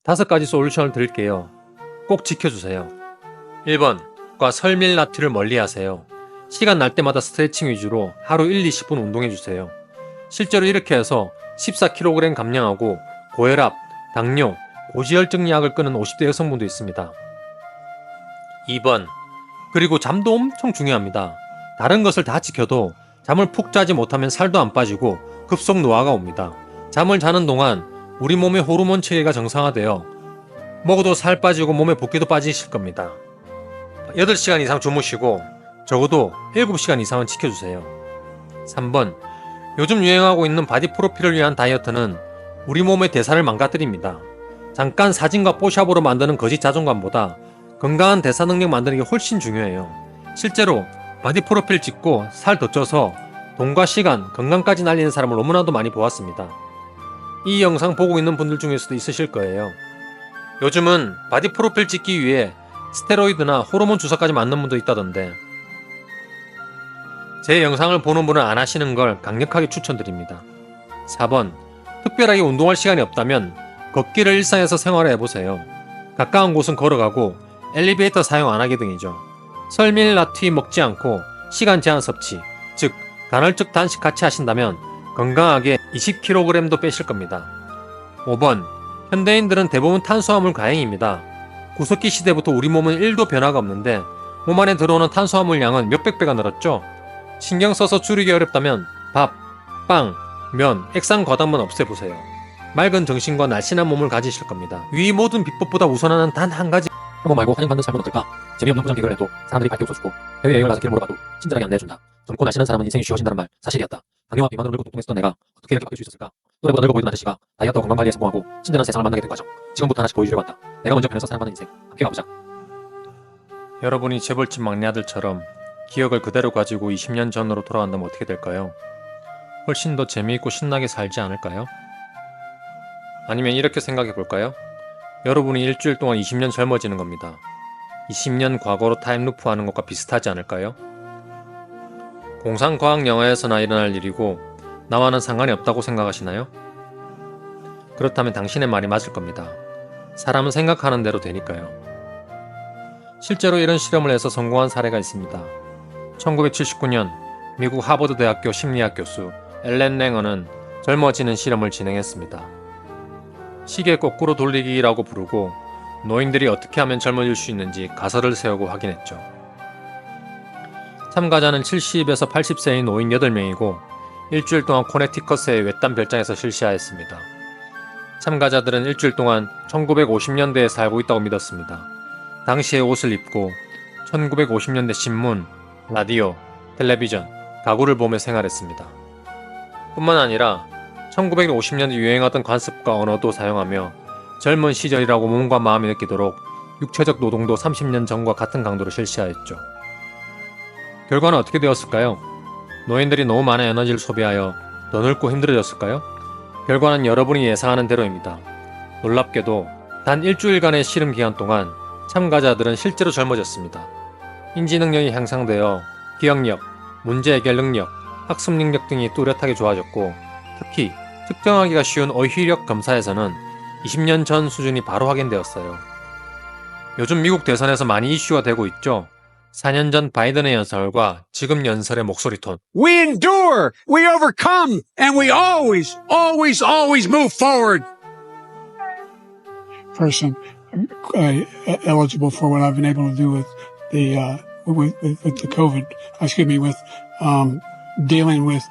5가지 솔루션을 드릴게요. 꼭 지켜주세요. 1번. 과 설밀라튀를 멀리하세요. 시간 날 때마다 스트레칭 위주로 하루 1-20분 운동해주세요. 실제로 이렇게 해서 14kg 감량하고 고혈압, 당뇨, 고지혈증 약을 끊은 50대 여성분도 있습니다. 2번. 그리고 잠도 엄청 중요합니다. 다른 것을 다 지켜도 잠을 푹 자지 못하면 살도 안 빠지고 급속 노화가 옵니다. 잠을 자는 동안 우리 몸의 호르몬 체계가 정상화되어 먹어도 살 빠지고 몸에 붓기도 빠지실 겁니다. 8시간 이상 주무시고 적어도 7시간 이상은 지켜주세요. 3번. 요즘 유행하고 있는 바디 프로필을 위한 다이어트는 우리 몸의 대사를 망가뜨립니다. 잠깐 사진과 뽀샵으로 만드는 거짓 자존감보다 건강한 대사 능력 만드는 게 훨씬 중요해요. 실제로 바디 프로필 찍고 살 더 쪄서 돈과 시간, 건강까지 날리는 사람을 너무나도 많이 보았습니다. 이 영상 보고 있는 분들 중에서도 있으실 거예요. 요즘은 바디 프로필 찍기 위해 스테로이드나 호르몬 주사까지 맞는 분도 있다던데 제 영상을 보는 분은 안 하시는 걸 강력하게 추천드립니다. 4번. 특별하게 운동할 시간이 없다면 걷기를 일상에서 생활해 해보세요. 가까운 곳은 걸어가고 엘리베이터 사용 안 하기 등이죠. 설밀라튀 먹지 않고 시간 제한 섭취, 즉 간헐적 단식 같이 하신다면 건강하게 20kg도 빼실 겁니다. 5번. 현대인들은 대부분 탄수화물 과잉입니다. 구석기 시대부터 우리 몸은 1도 변화가 없는데 몸 안에 들어오는 탄수화물 양은 몇백 배가 늘었죠. 신경 써서 줄이기 어렵다면 밥, 빵, 면, 액상 과당만 없애보세요. 맑은 정신과 날씬한 몸을 가지실 겁니다. 위 모든 비법보다 우선하는 단 한 가지. 한번 말고 환영받는 삶은 어떨까? 재미없는 부정 비교를 해도 사람들이 밝게 웃어주고 해외여행을 가서 길 물어봐도 친절하게 안내해준다. 젊고 날씬한 사람은 인생이 쉬워진다는 말 사실이었다. 당뇨와 비만으로 늙고 통통했었던 내가 어떻게 이렇게 바뀔 수 있었을까? 또래보다 늙어 보이던 아저씨가 다이어트와 건강관리에 성공하고 친절한 세상을 만나게 된 과정. 지금부터 하나씩 보여주려고 한다. 내가 먼저 변해서 사랑받는 인생. 함께 가보자. 여러분이 재벌집 막내 아들처럼 기억을 그대로 가지고 20년 전으로 돌아간다면 어떻게 될까요? 훨씬 더 재미있고 신나게 살지 않을까요? 아니면 이렇게 생각해 볼까요? 여러분이 일주일 동안 20년 젊어지는 겁니다. 20년 과거로 타임루프 하는 것과 비슷하지 않을까요? 공상과학 영화에서나 일어날 일이고 나와는 상관이 없다고 생각하시나요? 그렇다면 당신의 말이 맞을 겁니다. 사람은 생각하는 대로 되니까요. 실제로 이런 실험을 해서 성공한 사례가 있습니다. 1979년 미국 하버드 대학교 심리학 교수 앨런 랭어는 젊어지는 실험을 진행했습니다. 시계 거꾸로 돌리기라고 부르고 노인들이 어떻게 하면 젊어질 수 있는지 가설을 세우고 확인했죠. 참가자는 70에서 80세의 노인 8명이고 일주일 동안 코네티컷의 외딴 별장에서 실시하였습니다. 참가자들은 일주일 동안 1950년대에 살고 있다고 믿었습니다. 당시의 옷을 입고 1950년대 신문, 라디오, 텔레비전, 가구를 보며 생활했습니다. 뿐만 아니라 1950년대 유행하던 관습과 언어도 사용하며 젊은 시절이라고 몸과 마음이 느끼도록 육체적 노동도 30년 전과 같은 강도로 실시하였죠. 결과는 어떻게 되었을까요? 노인들이 너무 많은 에너지를 소비하여 더 늙고 힘들어졌을까요? 결과는 여러분이 예상하는 대로입니다. 놀랍게도 단 일주일간의 실험 기간 동안 참가자들은 실제로 젊어졌습니다. 인지 능력이 향상되어 기억력, 문제 해결 능력, 학습 능력 등이 뚜렷하게 좋아졌고 특히 특정하기가 쉬운 어휘력 검사에서는 20년 전 수준이 바로 확인되었어요. 요즘 미국 대선에서 많이 이슈가 되고 있죠. 4년 전 바이든의 연설과 지금 연설의 목소리 톤. We endure, we overcome, and we always, always, always move forward. Person eligible for what I've been able to do with the with the COVID. Excuse me, with dealing with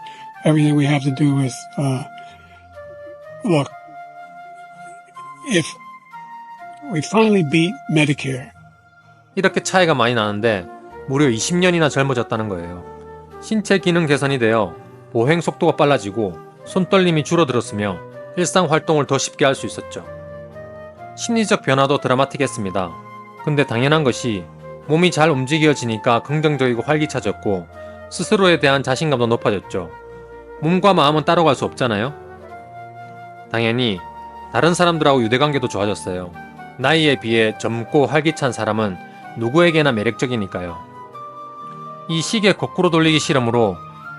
everything we have to do with. Look, if we finally beat Medicare. 이렇게 차이가 많이 나는데 무려 20년이나 젊어졌다는 거예요. 신체 기능 개선이 되어 보행 속도가 빨라지고 손떨림이 줄어들었으며 일상 활동을 더 쉽게 할 수 있었죠. 심리적 변화도 드라마틱했습니다. 근데 당연한 것이 몸이 잘 움직여지니까 긍정적이고 활기차졌고 스스로에 대한 자신감도 높아졌죠. 몸과 마음은 따로 갈 수 없잖아요. 당연히 다른 사람들하고 유대관계도 좋아졌어요. 나이에 비해 젊고 활기찬 사람은 누구에게나 매력적이니까요. 이 시계 거꾸로 돌리기 실험으로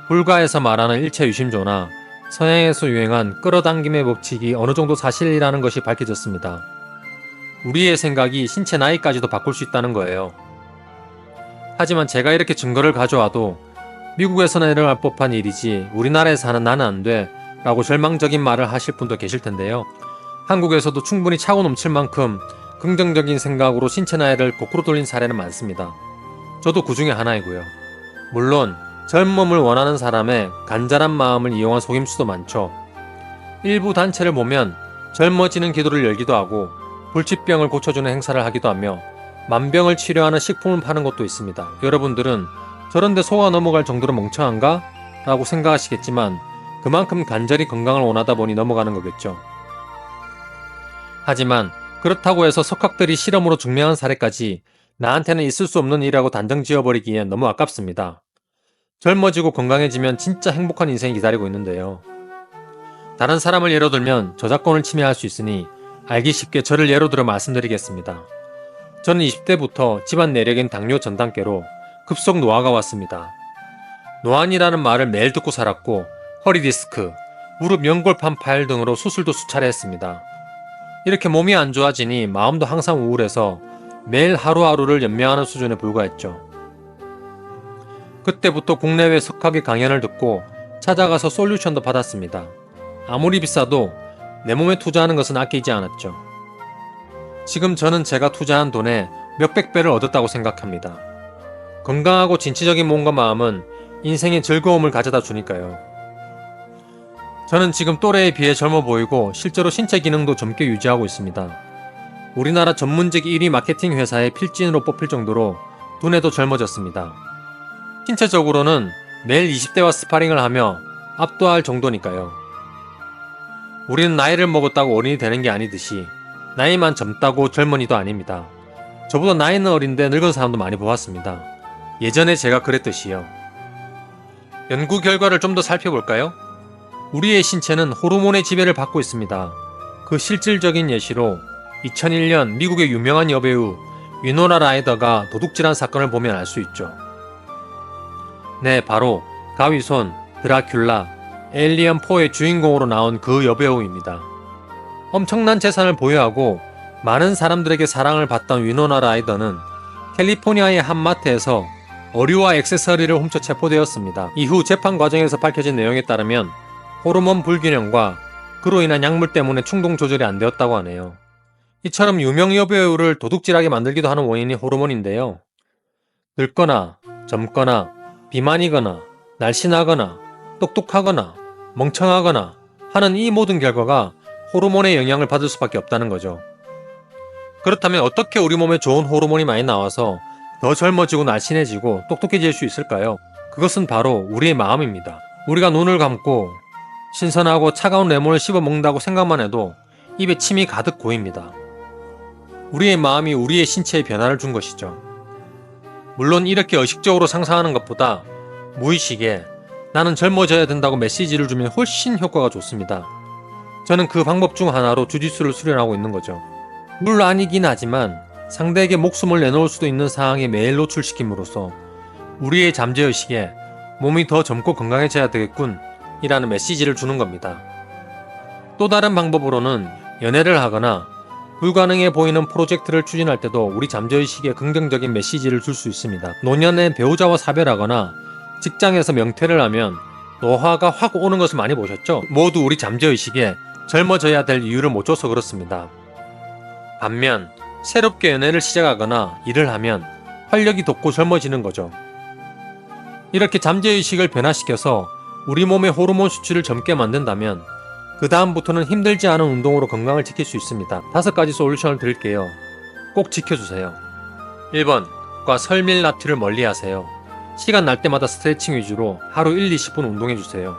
불가에서 말하는 일체 유심조나 서양에서 유행한 끌어당김의 법칙이 어느 정도 사실이라는 것이 밝혀졌습니다. 우리의 생각이 신체 나이까지도 바꿀 수 있다는 거예요. 하지만 제가 이렇게 증거를 가져와도 미국에서나 일어날 법한 일이지 우리나라에서 하는 나는 안 돼 라고 절망적인 말을 하실 분도 계실 텐데요. 한국에서도 충분히 차고 넘칠 만큼 긍정적인 생각으로 신체 나이를 거꾸로 돌린 사례는 많습니다. 저도 그 중에 하나이고요. 물론 젊음을 원하는 사람의 간절한 마음을 이용한 속임수도 많죠. 일부 단체를 보면 젊어지는 기도를 열기도 하고 불치병을 고쳐주는 행사를 하기도 하며 만병을 치료하는 식품을 파는 곳도 있습니다. 여러분들은 저런데 속아 넘어갈 정도로 멍청한가? 라고 생각하시겠지만 그만큼 간절히 건강을 원하다 보니 넘어가는 거겠죠. 하지만 그렇다고 해서 석학들이 실험으로 증명한 사례까지 나한테는 있을 수 없는 일이라고 단정 지어버리기엔 너무 아깝습니다. 젊어지고 건강해지면 진짜 행복한 인생이 기다리고 있는데요. 다른 사람을 예로 들면 저작권을 침해할 수 있으니 알기 쉽게 저를 예로 들어 말씀드리겠습니다. 저는 20대부터 집안 내력인 당뇨 전 단계로 급속 노화가 왔습니다. 노안이라는 말을 매일 듣고 살았고 허리 디스크, 무릎 연골판 파열 등으로 수술도 수차례 했습니다. 이렇게 몸이 안 좋아지니 마음도 항상 우울해서 매일 하루하루를 연명하는 수준에 불과했죠. 그때부터 국내외 석학의 강연을 듣고 찾아가서 솔루션도 받았습니다. 아무리 비싸도 내 몸에 투자하는 것은 아끼지 않았죠. 지금 저는 제가 투자한 돈에 몇백 배를 얻었다고 생각합니다. 건강하고 진취적인 몸과 마음은 인생의 즐거움을 가져다 주니까요. 저는 지금 또래에 비해 젊어 보이고 실제로 신체 기능도 젊게 유지하고 있습니다. 우리나라 전문직 1위 마케팅 회사의 필진으로 뽑힐 정도로 눈에도 젊어졌습니다. 신체적으로는 매일 20대와 스파링을 하며 압도할 정도니까요. 우리는 나이를 먹었다고 어른이 되는 게 아니듯이 나이만 젊다고 젊은이도 아닙니다. 저보다 나이는 어린데 늙은 사람도 많이 보았습니다. 예전에 제가 그랬듯이요. 연구 결과를 좀 더 살펴볼까요? 우리의 신체는 호르몬의 지배를 받고 있습니다. 그 실질적인 예시로 2001년 미국의 유명한 여배우 위노나 라이더가 도둑질한 사건을 보면 알 수 있죠. 네, 바로 가위손, 드라큘라, 에일리언 4의 주인공으로 나온 그 여배우입니다. 엄청난 재산을 보유하고 많은 사람들에게 사랑을 받던 위노나 라이더는 캘리포니아의 한 마트에서 어류와 액세서리를 훔쳐 체포되었습니다. 이후 재판 과정에서 밝혀진 내용에 따르면 호르몬 불균형과 그로 인한 약물 때문에 충동 조절이 안 되었다고 하네요. 이처럼 유명 여배우를 도둑질하게 만들기도 하는 원인이 호르몬인데요. 늙거나 젊거나 비만이거나 날씬하거나 똑똑하거나 멍청하거나 하는 이 모든 결과가 호르몬의 영향을 받을 수밖에 없다는 거죠. 그렇다면 어떻게 우리 몸에 좋은 호르몬이 많이 나와서 더 젊어지고 날씬해지고 똑똑해질 수 있을까요? 그것은 바로 우리의 마음입니다. 우리가 눈을 감고 신선하고 차가운 레몬을 씹어 먹는다고 생각만 해도 입에 침이 가득 고입니다. 우리의 마음이 우리의 신체에 변화를 준 것이죠. 물론 이렇게 의식적으로 상상하는 것보다 무의식에 나는 젊어져야 된다고 메시지를 주면 훨씬 효과가 좋습니다. 저는 그 방법 중 하나로 주짓수를 수련하고 있는 거죠. 물론이긴 하지만 상대에게 목숨을 내놓을 수도 있는 상황에 매일 노출시킴으로써 우리의 잠재의식에 몸이 더 젊고 건강해져야 되겠군 이라는 메시지를 주는 겁니다. 또 다른 방법으로는 연애를 하거나 불가능해 보이는 프로젝트를 추진할 때도 우리 잠재의식에 긍정적인 메시지를 줄 수 있습니다. 노년에 배우자와 사별하거나 직장에서 명퇴를 하면 노화가 확 오는 것을 많이 보셨죠? 모두 우리 잠재의식에 젊어져야 될 이유를 못 줘서 그렇습니다. 반면 새롭게 연애를 시작하거나 일을 하면 활력이 돋고 젊어지는 거죠. 이렇게 잠재의식을 변화시켜서 우리 몸의 호르몬 수치를 젊게 만든다면 그 다음부터는 힘들지 않은 운동으로 건강을 지킬 수 있습니다. 5가지 솔루션을 드릴게요. 꼭 지켜주세요. 1번, 과 설밀 나트를 멀리하세요. 시간 날 때마다 스트레칭 위주로 하루 1-20분 운동해주세요.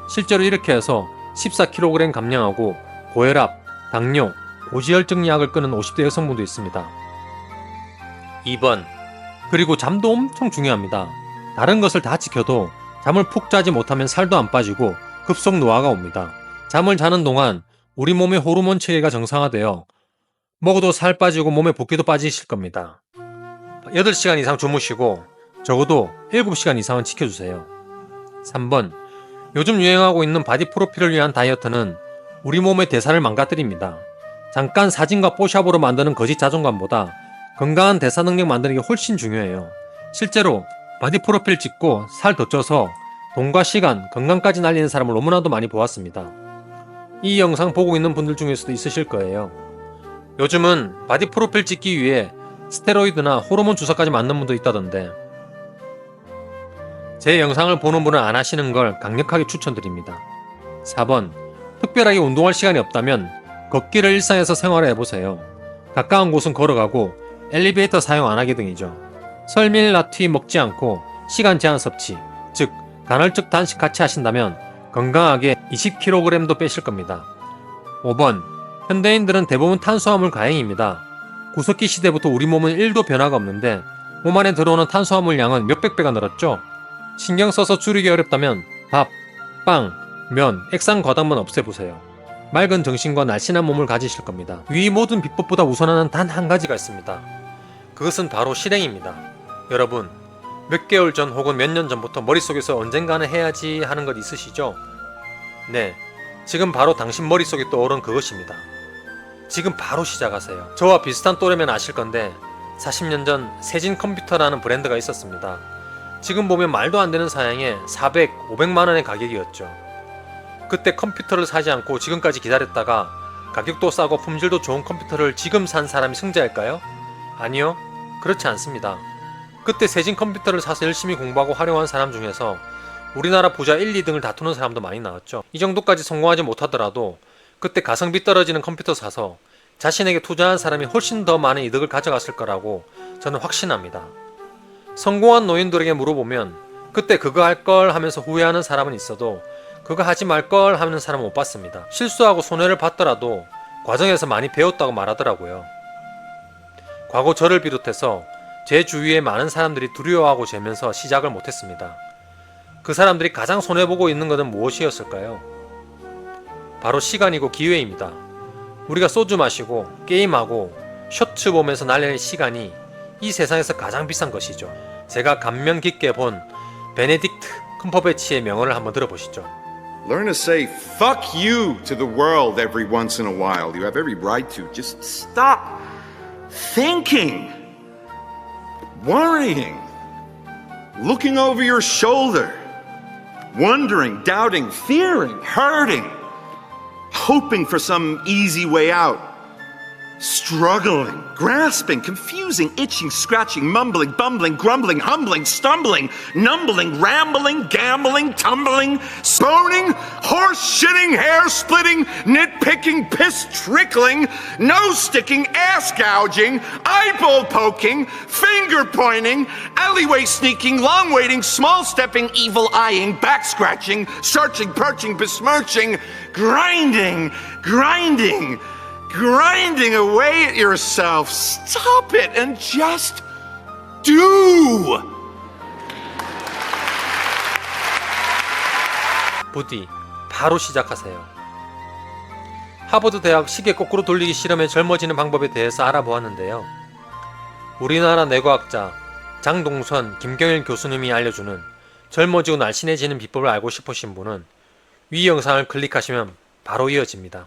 실제로 이렇게 해서 14kg 감량하고 고혈압, 당뇨, 고지혈증 약을 끊은 50대 여성분도 있습니다. 2번, 그리고 잠도 엄청 중요합니다. 다른 것을 다 지켜도 잠을 푹 자지 못하면 살도 안 빠지고 급속 노화가 옵니다. 잠을 자는 동안 우리 몸의 호르몬 체계가 정상화되어 먹어도 살 빠지고 몸에 붓기도 빠지실 겁니다. 8시간 이상 주무시고 적어도 7시간 이상은 지켜주세요. 3번, 요즘 유행하고 있는 바디 프로필을 위한 다이어트는 우리 몸의 대사를 망가뜨립니다. 잠깐 사진과 뽀샵으로 만드는 거짓 자존감보다 건강한 대사 능력 만드는 게 훨씬 중요해요. 실제로 바디 프로필 찍고 살 더 쪄서 돈과 시간, 건강까지 날리는 사람을 너무나도 많이 보았습니다. 이 영상 보고 있는 분들 중에서도 있으실 거예요. 요즘은 바디 프로필 찍기 위해 스테로이드나 호르몬 주사까지 맞는 분도 있다던데, 제 영상을 보는 분은 안 하시는 걸 강력하게 추천드립니다. 4번, 특별하게 운동할 시간이 없다면 걷기를 일상에서 생활해 보세요. 가까운 곳은 걸어가고 엘리베이터 사용 안 하기 등이죠. 설밀 나트륨 먹지 않고 시간 제한 섭취, 즉 간헐적 단식 같이 하신다면 건강하게 20kg도 빼실 겁니다. 5번, 현대인들은 대부분 탄수화물 가행입니다. 구석기 시대부터 우리 몸은 1도 변화가 없는데 몸 안에 들어오는 탄수화물 양은 몇백 배가 늘었죠. 신경 써서 줄이기 어렵다면 밥, 빵, 면, 액상 과당만 없애보세요. 맑은 정신과 날씬한 몸을 가지실 겁니다. 위 모든 비법보다 우선하는 단 한 가지가 있습니다. 그것은 바로 실행입니다. 여러분, 몇 개월 전 혹은 몇 년 전부터 머릿속에서 언젠가는 해야지 하는 것 있으시죠? 네, 지금 바로 당신 머릿속에 떠오른 그것입니다. 지금 바로 시작하세요. 저와 비슷한 또래면 아실 건데 40년 전 세진 컴퓨터라는 브랜드가 있었습니다. 지금 보면 말도 안 되는 사양에 400, 500만 원의 가격이었죠. 그때 컴퓨터를 사지 않고 지금까지 기다렸다가 가격도 싸고 품질도 좋은 컴퓨터를 지금 산 사람이 승자일까요? 아니요, 그렇지 않습니다. 그때 세진 컴퓨터를 사서 열심히 공부하고 활용한 사람 중에서 우리나라 부자 1, 2등을 다투는 사람도 많이 나왔죠. 이 정도까지 성공하지 못하더라도 그때 가성비 떨어지는 컴퓨터 사서 자신에게 투자한 사람이 훨씬 더 많은 이득을 가져갔을 거라고 저는 확신합니다. 성공한 노인들에게 물어보면 그때 그거 할 걸 하면서 후회하는 사람은 있어도 그거 하지 말 걸 하는 사람은 못 봤습니다. 실수하고 손해를 봤더라도 과정에서 많이 배웠다고 말하더라고요. 과거 저를 비롯해서 제 주위에 많은 사람들이 두려워하고 재면서 시작을 못했습니다. 그 사람들이 가장 손해보고 있는 것은 무엇이었을까요? 바로 시간이고 기회입니다. 우리가 소주 마시고 게임하고 쇼츠 보면서 날리는 시간이 이 세상에서 가장 비싼 것이죠. 제가 감명 깊게 본 베네딕트 컴퍼배치의 명언을 한번 들어보시죠. Learn to say fuck you to the world every once in a while. You have every right to. Just stop thinking, worrying, looking over your shoulder, wondering, doubting, fearing, hurting, hoping for some easy way out, struggling, grasping, confusing, itching, scratching, mumbling, bumbling, grumbling, humbling, stumbling, numbling, rambling, gambling, tumbling, sponing, horse-shitting, hair-splitting, nitpicking, piss-trickling, nose-sticking, ass-gouging, eyeball-poking, finger-pointing, alleyway-sneaking, long-waiting, small-stepping, evil-eyeing, back-scratching, searching, perching, besmirching, grinding, grinding away at yourself. Stop it and just do. 부디 바로 시작하세요. 하버드 대학 시계 거꾸로 돌리기 실험에 젊어지는 방법에 대해서 알아보았는데요. 우리나라 뇌과학자 장동선, 김경일 교수님이 알려주는 젊어지고 날씬해지는 비법을 알고 싶으신 분은 위 영상을 클릭하시면 바로 이어집니다.